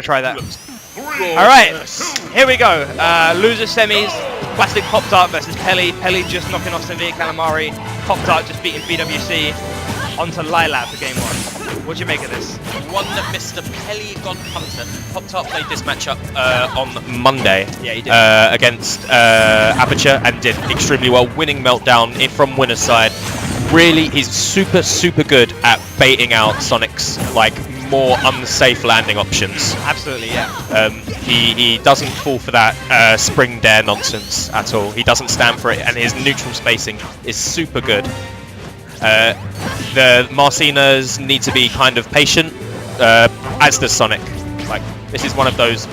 to try that. Alright, here we go. Loser semis, Plastic Poptart versus Peli. Peli just knocking off Severe Calamari. Poptart just beating BWC. Onto Lilac for game 1. What do you make of this? One that Mr. Peli got punted. Poptart played this matchup on Monday. Yeah, he did. Against Aperture and did extremely well, winning Meltdown from winner's side. Really, he's super good at baiting out Sonic's like more unsafe landing options. Absolutely, yeah. He doesn't fall for that spring dare nonsense at all. He doesn't stand for it, and his neutral spacing is super good. The Marcinas need to be kind of patient, as does Sonic. Like, this is one of those.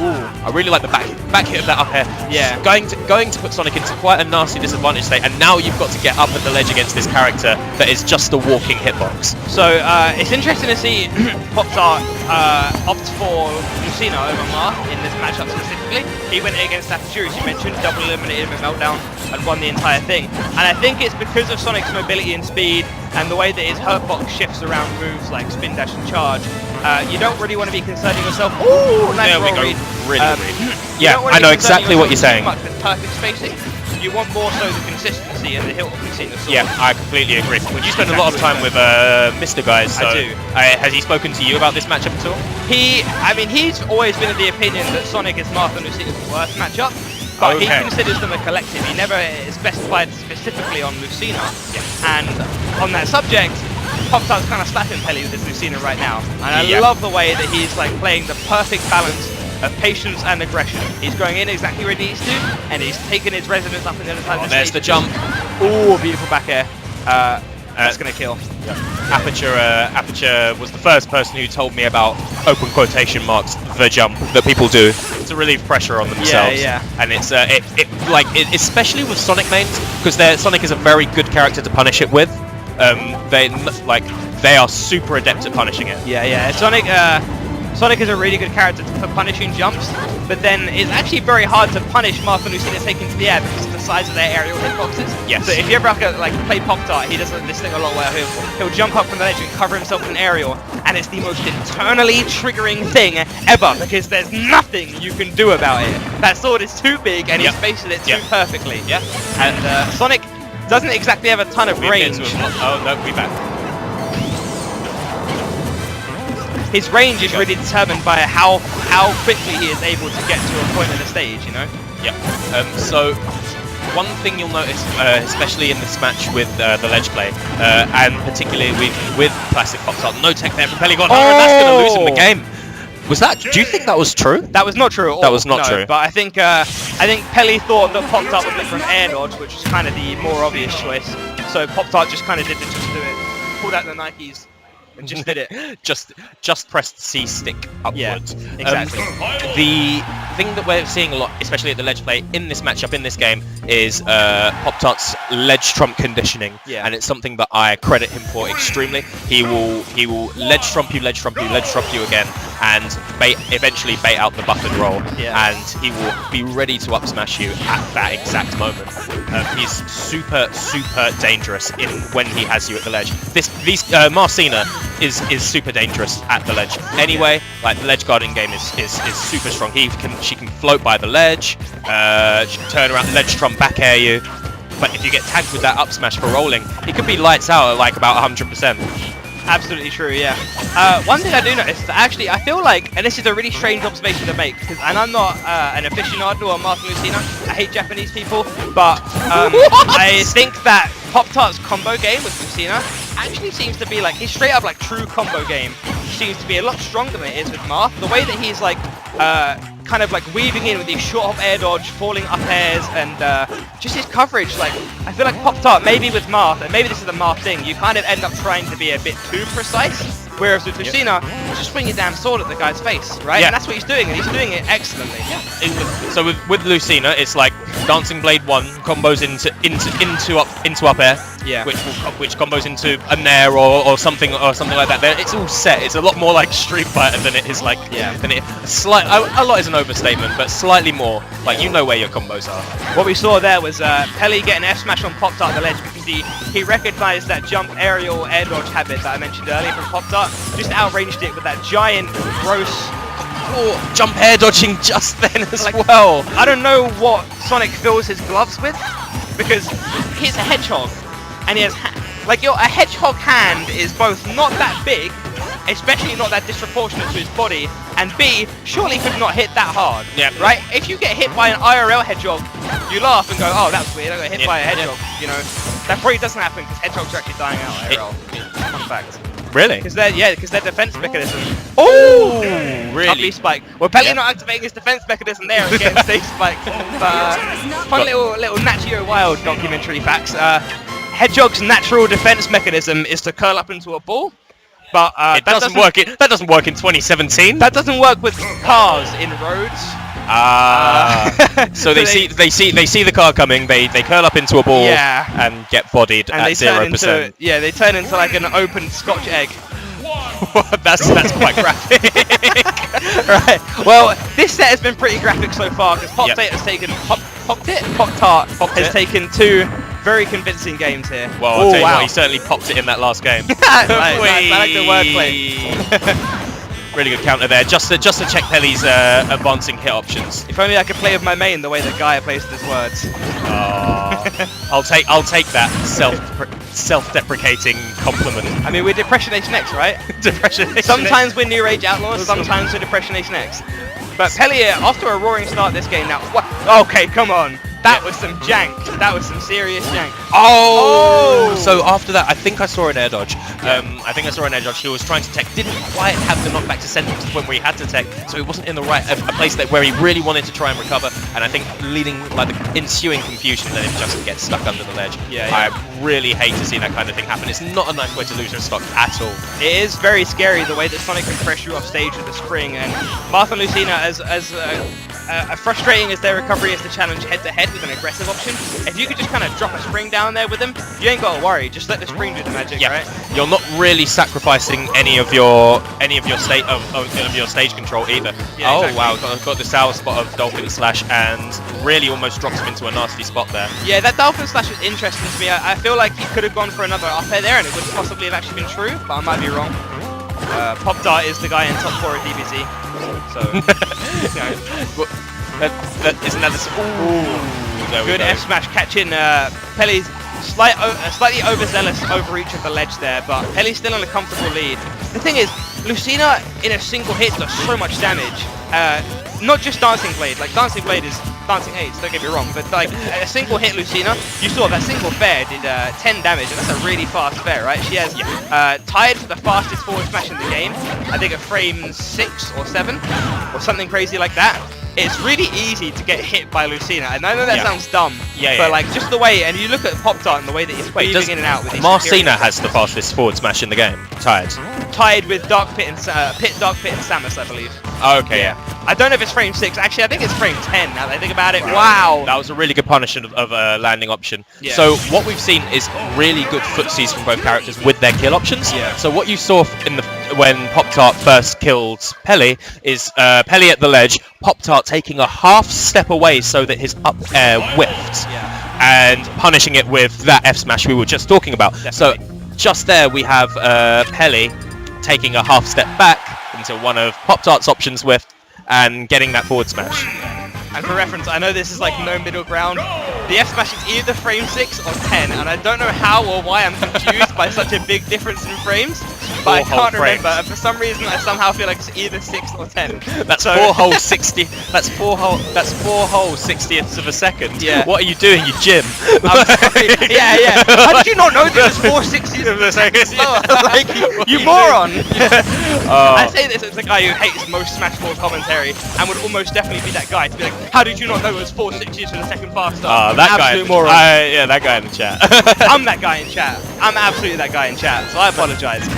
Ooh, I really like the back hit of that up air. Yeah. Going to put Sonic into quite a nasty disadvantage state, and now you've got to get up at the ledge against this character that is just a walking hitbox. So it's interesting to see Poptart opt for Lucina over Marth in this matchup specifically. He went against Aperture, as you mentioned, double eliminated him in Meltdown and won the entire thing. And I think it's because of Sonic's mobility and speed and the way that his hurtbox shifts around moves like spin dash and charge. You don't really want to be concerning yourself. Ooh, nice roll read. Yeah, I know exactly what you're saying. Much with perfect spacing. You want more so the consistency and the hilt we've seen. Yeah, I completely agree. Well, you spend a lot of time with Mr. Guys, so I do. Has he spoken to you about this matchup at all? He's always been of the opinion that Sonic is Marth and Lucina's worst matchup, but he considers them a collective. He never specified specifically on Lucina. Yeah. And on that subject, Poptart's kind of slapping Peli with his Lucina right now, and I love the way that he's like playing the perfect balance of patience and aggression. He's going in exactly where he needs to, and he's taking his resonance up in the other side of the there's stage. the jump. Ooh, beautiful back air. That's gonna kill. Aperture was the first person who told me about open quotation marks the jump that people do to relieve pressure on themselves. Yeah. And it's especially with Sonic mains, because Sonic is a very good character to punish it with. They are super adept at punishing it. Yeah. Sonic is a really good character for punishing jumps, but then it's actually very hard to punish Marth and Lucina taken to the air because of the size of their aerial hitboxes. Yes. So if you ever play Poptart, he does this thing a lot where he'll jump up from the ledge and cover himself in an aerial, and it's the most internally triggering thing ever because there's nothing you can do about it. That sword is too big and he's facing it too perfectly. Yeah. And Sonic doesn't exactly have a ton of range. Oh no, we back. His range is really determined by how quickly he is able to get to a point of the stage, you know? Yeah. So, one thing you'll notice, especially in this match with the ledge play, and particularly with Plastic Poptart, no tech there from Peli got and that's going to lose him the game. Was that? Do you think that was true? That was not true at all. That was not true. But I think Peli thought that Poptart would look for an air dodge, which was kind of the more obvious choice. So Poptart just kind of did just do it, pulled out the Nikes. And just did it. just pressed C stick upwards. Yeah, exactly. The thing that we're seeing a lot, especially at the ledge play in this matchup, in this game, is Poptart's ledge trump conditioning, and it's something that I credit him for extremely. He will ledge trump you again, and eventually bait out the buffered roll, and he will be ready to up smash you at that exact moment. He's super dangerous when he has you at the ledge. Marcina is super dangerous at the ledge. Anyway, like the ledge guarding game is super strong. She can float by the ledge, she can turn around, ledge trump back air you. But if you get tagged with that up smash for rolling, it could be lights out at like about 100%. Absolutely true, yeah. One thing I do notice is that actually I feel like, and this is a really strange observation to make, and I'm not an aficionado or Marth and Lucina, I hate Japanese people, but I think that Poptart's combo game with Lucina actually seems to be like, his straight up like true combo game seems to be a lot stronger than it is with Marth. The way that he's like kind of like weaving in with these short hop air dodge, falling up airs, and just his coverage. Like, I feel like Poptart, maybe with Marth, and maybe this is the Marth thing, you kind of end up trying to be a bit too precise. Whereas with Lucina, just swing your damn sword at the guy's face, right? Yeah. And that's what he's doing, and he's doing it excellently. Yeah. So with Lucina, it's like Dancing Blade 1 combos into up air, which combos into a nair or something like that. It's all set. It's a lot more like Street Fighter than it is like a lot is an overstatement, but slightly more like you know where your combos are. What we saw there was Peli getting F smash on Poptart at the ledge because he recognized that jump aerial air dodge habit that I mentioned earlier from Poptart. Just outranged it with that giant gross Oh, jump air dodging just then as well. I don't know what Sonic fills his gloves with, because he's a hedgehog, and he has a hedgehog hand is both not that big, especially not that disproportionate to his body, and B, surely could not hit that hard. Yeah. Right? If you get hit by an IRL hedgehog, you laugh and go, oh, that's weird, I got hit by a hedgehog. You know, that probably doesn't happen because hedgehogs are actually dying out IRL. Fun fact. Really? Because their defense mechanism. Oh, really? Lovely spike. Well, Peli not activating his defense mechanism there and getting stage spike. Fun little Nat Geo Wild documentary facts. Hedgehog's natural defense mechanism is to curl up into a ball, but that doesn't work. That doesn't work in 2017. That doesn't work with cars in roads. So they see the car coming. They curl up into a ball and get bodied and at 0%. They turn into like an open Scotch egg. that's quite graphic. Right. Well, this set has been pretty graphic so far because Poptart has taken Poptart has taken 2 very convincing games here. Well, I'll tell you what, he certainly popped it in that last game. I like the wordplay. Really good counter there, just to check Peli's advancing hit options. If only I could play with my main the way the guy plays with his words. I'll take that self-deprecating compliment. I mean, we're Depression H next, right? Sometimes we're New Rage Outlaws, sometimes we're Depression H next. But Peli, after a roaring start this game now, okay, come on. That was some jank. That was some serious jank. Oh! So after that, I think I saw an air dodge. He was trying to tech, didn't quite have the knockback to send him to the point where he had to tech, so he wasn't in the right a place where he really wanted to try and recover. And I think leading the ensuing confusion led him just to get stuck under the ledge. I really hate to see that kind of thing happen. It's not a nice way to lose your stock at all. It is very scary the way that Sonic can press you off stage with the spring, and Martha and Lucina as frustrating as their recovery is to challenge head-to-head with an aggressive option. If you could just kind of drop a spring down there with them, you ain't got to worry. Just let the spring do the magic, right? You're not really sacrificing any of your state of your stage control either. Exactly. Wow, got the sour spot of Dolphin Slash and really almost drops him into a nasty spot there. Yeah, that Dolphin Slash was interesting to me. I feel like he could have gone for another up air there, and it would possibly have actually been true, but I might be wrong. Poptart is the guy in top 4 of DBZ, so isn't that the good F smash catching Peli's slightly overzealous overreach of the ledge there, but Peli's still on a comfortable lead. The thing is, Lucina in a single hit does so much damage. Not just Dancing Blade, like Dancing Blade is Dancing 8, don't get me wrong, but like a single hit Lucina, you saw that single fair did 10 damage, and that's a really fast fair, right? She has tied for the fastest forward smash in the game, I think at frame 6 or 7, or something crazy like that. It's really easy to get hit by Lucina, and I know that sounds dumb, but like just the way, and you look at Poptart and the way that he's waving in and out with his Marcina has the fastest forward smash in the game, tied with Dark Pit and Samus, I believe. Oh, okay, yeah. I don't know if it's frame 6. Actually, I think it's frame 10 now that I think about it. Wow. That was a really good punishment of a landing option. Yeah. So what we've seen is really good footsies from both characters with their kill options. Yeah. So what you saw when Poptart first killed Peli is Peli at the ledge, Poptart taking a half step away so that his up air whiffed, and punishing it with that F smash we were just talking about. Definitely. So just there we have Peli taking a half step back into one of Poptart's options whiffed, and getting that forward smash. And for reference, I know this is like no middle ground. The F smash is either frame 6 or 10, and I don't know how or why I'm confused by such a big difference in frames, but I can't remember. And for some reason, I somehow feel like it's either 6 or 10. That's 4 whole 60. That's 4 whole 60ths of a second. Yeah. What are you doing, you Jim? I'm sorry. Yeah. How did you not know there was 4 60ths of a second? Like, you moron. I say this as a guy who hates most Smash 4 commentary, and would almost definitely be that guy to be like, how did you not know it was 4 60ths for the second faster? That guy. Moron. Yeah, that guy in the chat. I'm that guy in chat. I'm absolutely that guy in chat. So I apologise.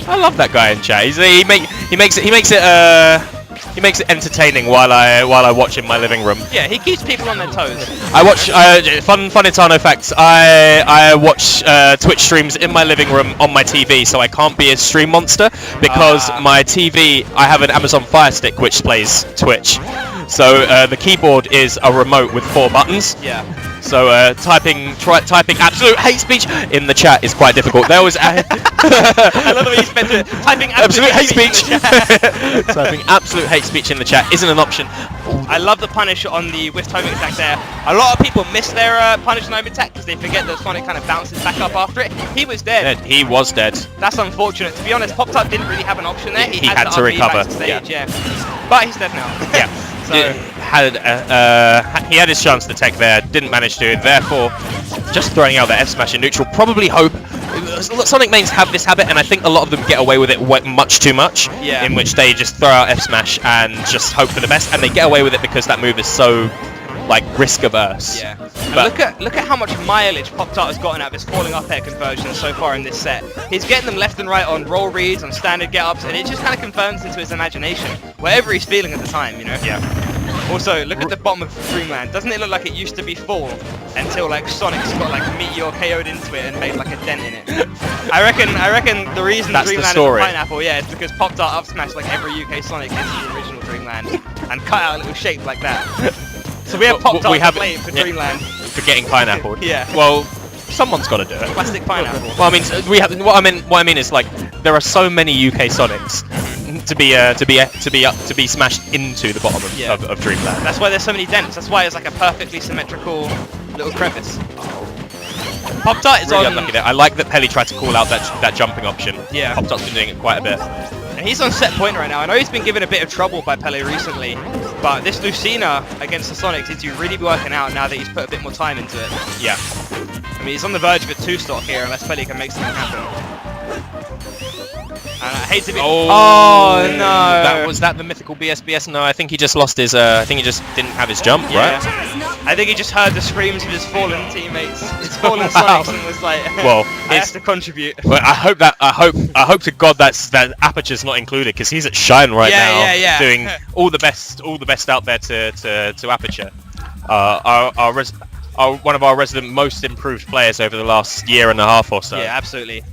I love that guy in chat. He makes it entertaining while I watch in my living room. Yeah, he keeps people on their toes. I watch fun Itano facts. I watch Twitch streams in my living room on my TV, so I can't be a stream monster because my TV. I have an Amazon Fire Stick which plays Twitch. So the keyboard is a remote with 4 buttons. Yeah. So typing absolute hate speech in the chat is quite difficult. There was I love the way you spent it. Typing absolute hate speech. Typing absolute hate speech in the chat isn't an option. I love the punish on the whiff timing attack there. A lot of people miss their punish and home attack because they forget that Sonic kind of bounces back up after it. He was dead. He was dead. That's unfortunate. To be honest, Poptart didn't really have an option there. He had to recover. Backstage, yeah. But he's dead now. Yeah. So he had his chance to tech there, didn't manage to. Therefore, just throwing out the F smash in neutral. Probably hope. Sonic mains have this habit, and I think a lot of them get away with it much too much. Yeah. In which they just throw out F smash and just hope for the best, and they get away with it because that move is so like risk averse. Yeah. But look at how much mileage Poptart has gotten out of his falling up air conversion so far in this set. He's getting them left and right on roll reads, on standard get-ups, and it just kind of confirms into his imagination, whatever he's feeling at the time, you know? Yeah. Also, look at the bottom of Dreamland. Doesn't it look like it used to be full until like Sonic's got like Meteor KO'd into it and made like a dent in it? I reckon the reason That's Dreamland the is a story. pineapple, yeah, it's because Poptart up smashed like every UK Sonic into the original Dreamland and cut out a little shape like that. So we have Poptart to blame for Dreamland. For getting pineapple. Yeah. Well, someone's got to do it. Plastic pineapple. Well, I mean, What I mean is like there are so many UK Sonics to be smashed into the bottom of Dreamland. That's why there's so many dents. That's why it's like a perfectly symmetrical little crevice. Poptart is really on. Unlucky there. I like that Peli tried to call out that jumping option. Yeah. Poptart's been doing it quite a bit. And he's on set point right now. I know he's been given a bit of trouble by Peli recently, but this Lucina against the Sonics seems to really be working out now that he's put a bit more time into it. Yeah. I mean, he's on the verge of a 2-stock here unless Peli can make something happen. And I hate to be. Oh no! Was that the mythical BSBS? No, I think he just lost his. I think he just didn't have his jump, right? I think he just heard the screams of his fallen teammates, his fallen Sonics, and was like, "Well, I have to contribute." Well, I hope to God that Aperture's not included because he's at Shine right now, doing all the best out there to Aperture. One of our resident most improved players over the last year and a half or so. Yeah, absolutely.